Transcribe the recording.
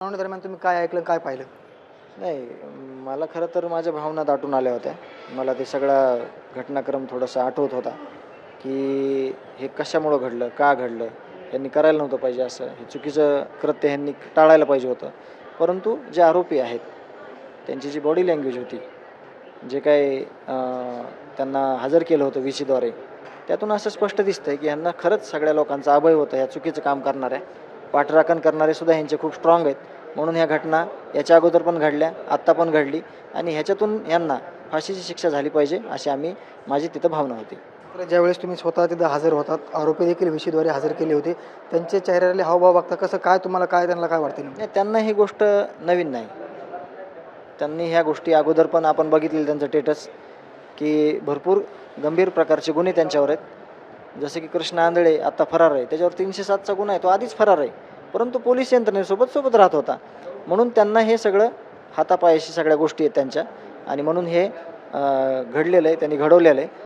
दरम्यान तुम्ही काय ऐकलं, काय पाहिलं? नाही, मला खरं तर माझ्या भावना दाटून आल्या होत्या. मला ते सगळा घटनाक्रम थोडासा आठवत होता, की हे कशामुळं घडलं, का घडलं? यांनी करायला नव्हतं पाहिजे असं. हे चुकीचं कृत्य ह्यांनी टाळायला पाहिजे होतं. परंतु जे आरोपी आहेत, त्यांची जी बॉडी लँग्वेज होती, जे काही त्यांना हजर केलं होतं व्ही-सीद्वारे, त्यातून असं स्पष्ट दिसतंय, की ह्यांना खरंच सगळ्या लोकांचा अभय होतं ह्या चुकीचं काम करणाऱ्या. पाठराखण करणारे सुद्धा ह्यांचे खूप स्ट्राँग आहेत. म्हणून ह्या घटना याच्या अगोदर पण घडल्या, आत्ता पण घडली आणि ह्याच्यातून यांना फाशीची शिक्षा झाली पाहिजे अशी माझी तिथं भावना होती. तर ज्यावेळेस तुम्ही स्वतः तिथं हजर होतात, आरोपी देखील व्ही-सीद्वारे हजर केले होते. त्यांचे चेहऱ्यावरले हावभाव बघता कसं काय तुम्हाला त्यांना काय वाटते नेमकं? नाही, त्यांना ही गोष्ट नवीन नाही. त्यांनी ह्या गोष्टी अगोदर पण आपण बघितलेलं त्यांचं स्टेटस, की भरपूर गंभीर प्रकारचे गुन्हे त्यांच्यावर आहेत. जसं की कृष्ण आंधळे आता फरार आहे. त्याच्यावर 307चा गुन्हा आहे. तो आधीच फरार आहे. परंतु पोलीस यंत्रणेसोबत राहत होता. म्हणून त्यांना हे सगळं हातापायाशी सगळ्या गोष्टी आहेत त्यांच्या आणि म्हणून हे घडलेलं आहे, त्यांनी घडवलेलं आहे.